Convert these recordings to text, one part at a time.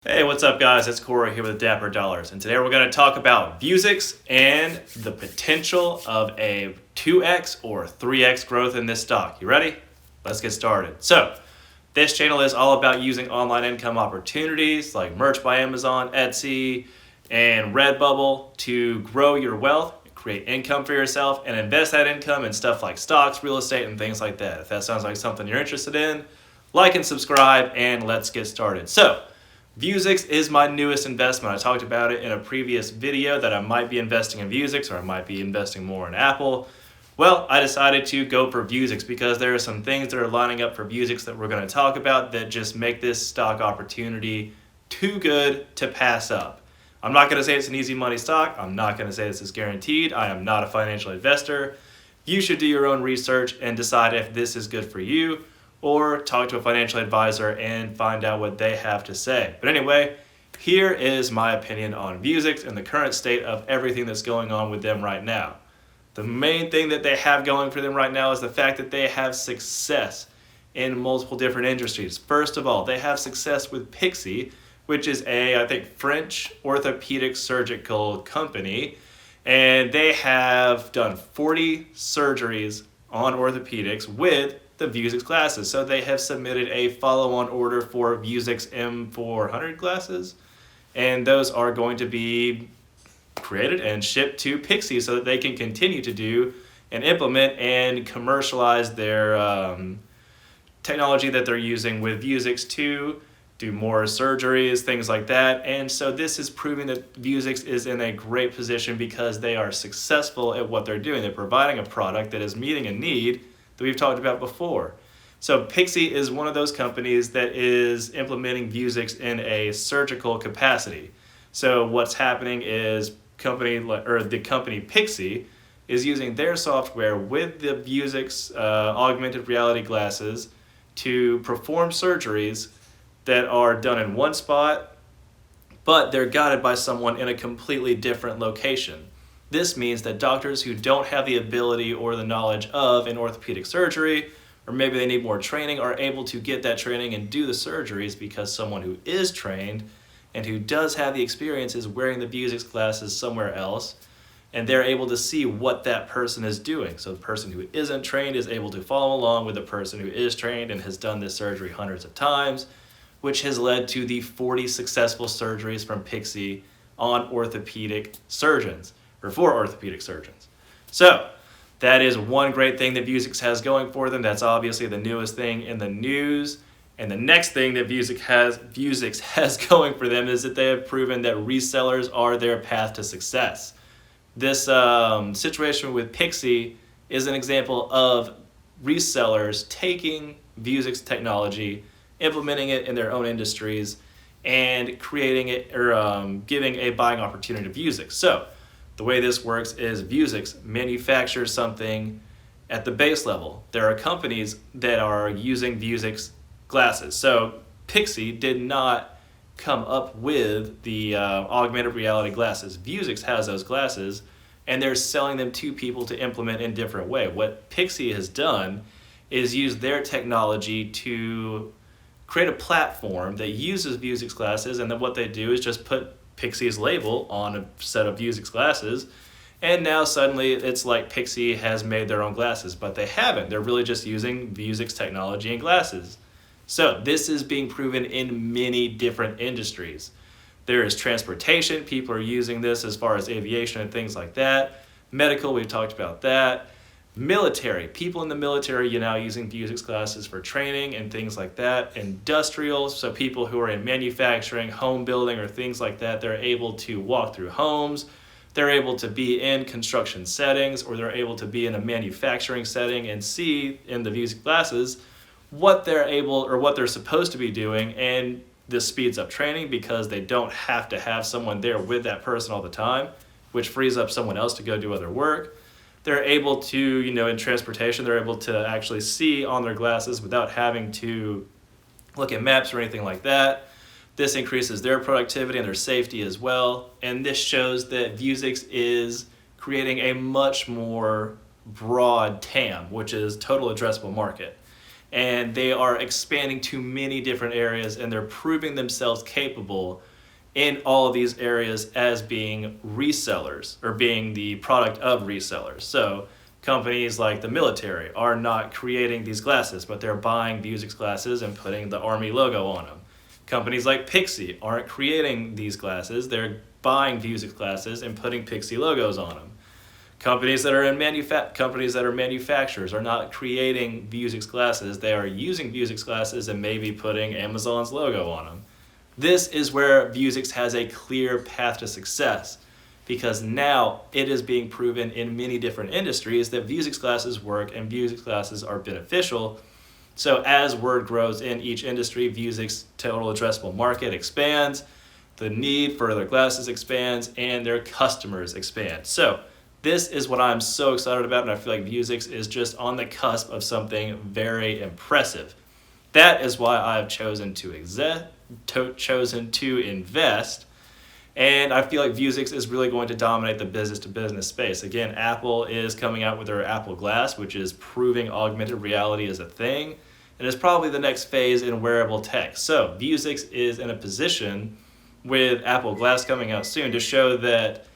Hey, what's up guys? It's Corey here with Dapper Dollars, and today we're going to talk about Vuzix and the potential of a 2x or 3x growth in this stock. You ready? Let's get started. So, this channel is all about using online income opportunities like merch by Amazon, Etsy, and Redbubble to grow your wealth, create income for yourself, and invest that income in stuff like stocks, real estate, and things like that. If that sounds like something you're interested in, like and subscribe, and let's get started. So, Vuzix is my newest investment. I talked about it in a previous video that I might be investing in Vuzix or I might be investing more in Apple. Well, I decided to go for Vuzix because there are some things that are lining up for Vuzix that we're going to talk about that just make this stock opportunity too good to pass up. I'm not going to say it's an easy money stock. I'm not going to say this is guaranteed. I am not a financial investor. You should do your own research and decide if this is good for you, or talk to a financial advisor and find out what they have to say. But anyway, here is my opinion on Vuzix and the current state of everything that's going on with them right now. The main thing that they have going for them right now is the fact that they have success in multiple different industries. First of all, they have success with Pixie, which is I think, French orthopedic surgical company, and they have done 40 surgeries on orthopedics with the Vuzix glasses. So they have submitted a follow-on order for Vuzix M400 glasses, and those are going to be created and shipped to Pixie so that they can continue to do and implement and commercialize their technology that they're using with Vuzix to do more surgeries, things like that. And so this is proving that Vuzix is in a great position because they are successful at what they're doing. They're providing a product that is meeting a need that we've talked about before. So Pixie is one of those companies that is implementing Vuzix in a surgical capacity. So what's happening is the company Pixie is using their software with the Vuzix augmented reality glasses to perform surgeries that are done in one spot, but they're guided by someone in a completely different location. This means that doctors who don't have the ability or the knowledge of an orthopedic surgery, or maybe they need more training, are able to get that training and do the surgeries because someone who is trained and who does have the experience is wearing the Vuzix glasses somewhere else, and they're able to see what that person is doing. So the person who isn't trained is able to follow along with the person who is trained and has done this surgery hundreds of times, which has led to the 40 successful surgeries from Pixie on orthopedic surgeons, or for orthopedic surgeons. So that is one great thing that Vuzix has going for them. That's obviously the newest thing in the news. And the next thing that Vuzix has going for them is that they have proven that resellers are their path to success. This situation with Pixie is an example of resellers taking Vuzix technology, implementing it in their own industries, and creating it or giving a buying opportunity to Vuzix. So the way this works is Vuzix manufactures something at the base level. There are companies that are using Vuzix glasses. So Pixie did not come up with the augmented reality glasses. Vuzix has those glasses, and they're selling them to people to implement in a different way. What Pixie has done is use their technology to create a platform that uses Vuzix glasses, and then what they do is just put Pixie's label on a set of Vuzix glasses, and now suddenly it's like Pixie has made their own glasses, but they haven't. They're really just using Vuzix technology and glasses. So this is being proven in many different industries. There is transportation. People are using this as far as aviation and things like that. Medical, we've talked about that. Military, people in the military, you're now using Vuzix glasses for training and things like that. Industrial, so people who are in manufacturing, home building, or things like that, they're able to walk through homes, they're able to be in construction settings, or they're able to be in a manufacturing setting and see in the Vuzix glasses what they're able or what they're supposed to be doing, and this speeds up training because they don't have to have someone there with that person all the time, which frees up someone else to go do other work. They're able to, in transportation, they're able to actually see on their glasses without having to look at maps or anything like that. This increases their productivity and their safety as well. And this shows that Vuzix is creating a much more broad TAM, which is total addressable market. and they are expanding to many different areas, and they're proving themselves capable in all of these areas as being resellers or being the product of resellers. So companies like the military are not creating these glasses, but they're buying Vuzix glasses and putting the Army logo on them. Companies like Pixie aren't creating these glasses, they're buying Vuzix glasses and putting Pixie logos on them. Companies that are manufacturers are not creating Vuzix glasses, they are using Vuzix glasses and maybe putting Amazon's logo on them. This is where Vuzix has a clear path to success, because now it is being proven in many different industries that Vuzix glasses work and Vuzix glasses are beneficial. So as word grows in each industry, Vuzix total addressable market expands, the need for their glasses expands, and their customers expand. So this is what I'm so excited about, and I feel like Vuzix is just on the cusp of something very impressive. That is why I've chosen to invest, and I feel like Vuzix is really going to dominate the business-to-business space. Again, Apple is coming out with their Apple Glass, which is proving augmented reality is a thing, and is probably the next phase in wearable tech. So Vuzix is in a position with Apple Glass coming out soon to show that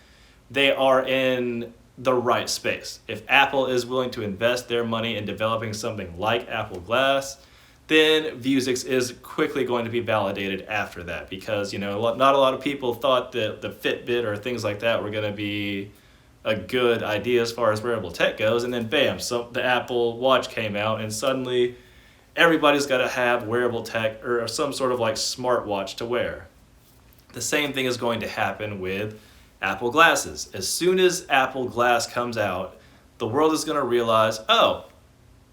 they are in the right space. If Apple is willing to invest their money in developing something like Apple Glass, then Vuzix is quickly going to be validated after that, because not a lot of people thought that the Fitbit or things like that were going to be a good idea as far as wearable tech goes, and then bam, so the Apple Watch came out, and suddenly everybody's got to have wearable tech or some sort of like smartwatch to wear. The same thing is going to happen with Apple glasses. As soon as Apple Glass comes out, the world is going to realize, oh,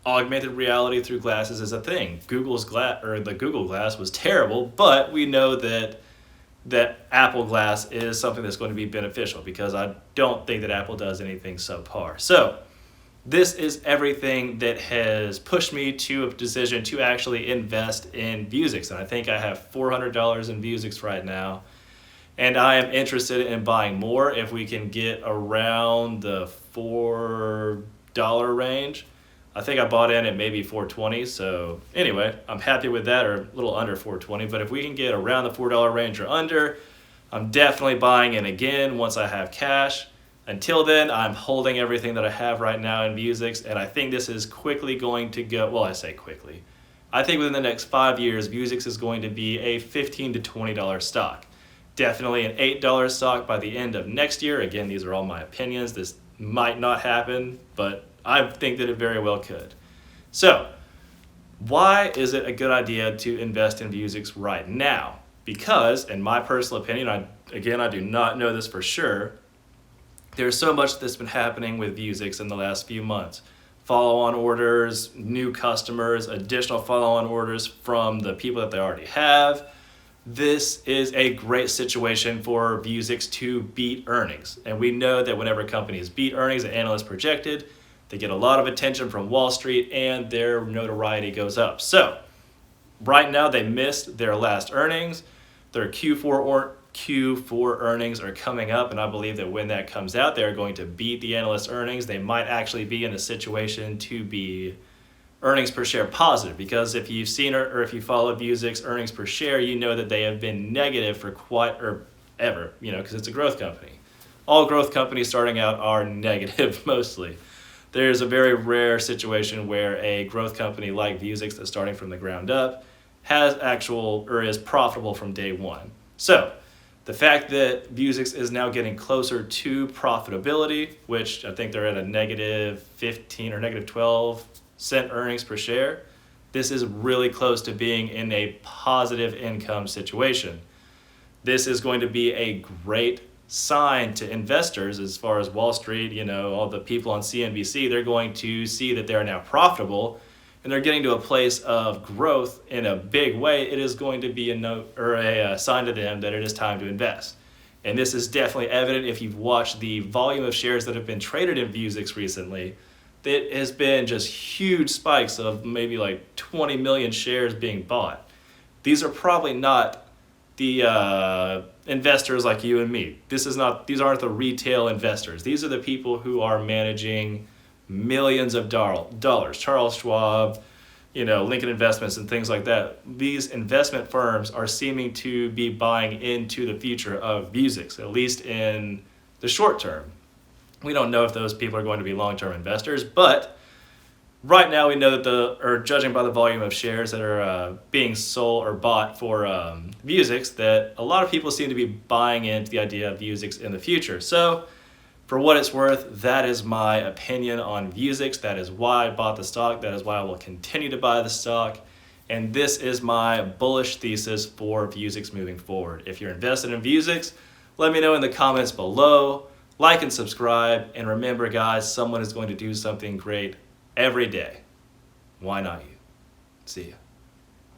augmented reality through glasses is a thing. The Google Glass was terrible, but we know that Apple Glass is something that's going to be beneficial, because I don't think that Apple does anything subpar. So this is everything that has pushed me to a decision to actually invest in Vuzix, and I think I have $400 in Vuzix right now. And I am interested in buying more if we can get around the $4 range. I think I bought in at maybe $4.20. So anyway, I'm happy with that, or a little under $4.20. But if we can get around the $4 range or under, I'm definitely buying in again once I have cash. Until then, I'm holding everything that I have right now in Vuzix. And I think this is quickly going to go, well, I say quickly. I think within the next 5 years, Vuzix is going to be a $15 to $20 stock. Definitely an $8 stock by the end of next year. Again, these are all my opinions. This might not happen, but I think that it very well could. So, why is it a good idea to invest in Vuzix right now? Because, in my personal opinion, I do not know this for sure, there's so much that's been happening with Vuzix in the last few months. Follow-on orders, new customers, additional follow-on orders from the people that they already have. This is a great situation for Vuzix to beat earnings. And we know that whenever companies beat earnings that analysts projected, they get a lot of attention from Wall Street and their notoriety goes up. So right now they missed their last earnings. Their Q4 earnings are coming up, and I believe that when that comes out, they're going to beat the analyst earnings. They might actually be in a situation to be earnings per share positive, because if you've seen or if you follow Vuzix earnings per share, you know that they have been negative for ever, because it's a growth company. All growth companies starting out are negative mostly. There's a very rare situation where a growth company like Vuzix that's starting from the ground up is profitable from day one. So the fact that Vuzix is now getting closer to profitability, which I think they're at a negative 15 or negative 12 cent earnings per share, this is really close to being in a positive income situation. This is going to be a great sign to investors as far as Wall Street, all the people on CNBC, they're going to see that they're now profitable and they're getting to a place of growth in a big way. It is going to be a sign to them that it is time to invest. And this is definitely evident if you've watched the volume of shares that have been traded in Vuzix recently. It has been just huge spikes of maybe like 20 million shares being bought. These are probably not the investors like you and me. These aren't the retail investors. These are the people who are managing millions of dollars. Charles Schwab, Lincoln Investments and things like that, these investment firms are seeming to be buying into the future of Vuzix, at least in the short term. We don't know if those people are going to be long-term investors, but right now we know that judging by the volume of shares that are being sold or bought for Vuzix, that a lot of people seem to be buying into the idea of Vuzix in the future. So for what it's worth, that is my opinion on Vuzix. That is why I bought the stock. That is why I will continue to buy the stock. And this is my bullish thesis for Vuzix moving forward. If you're invested in Vuzix, let me know in the comments below. Like and subscribe. And remember, guys, someone is going to do something great every day. Why not you? See ya.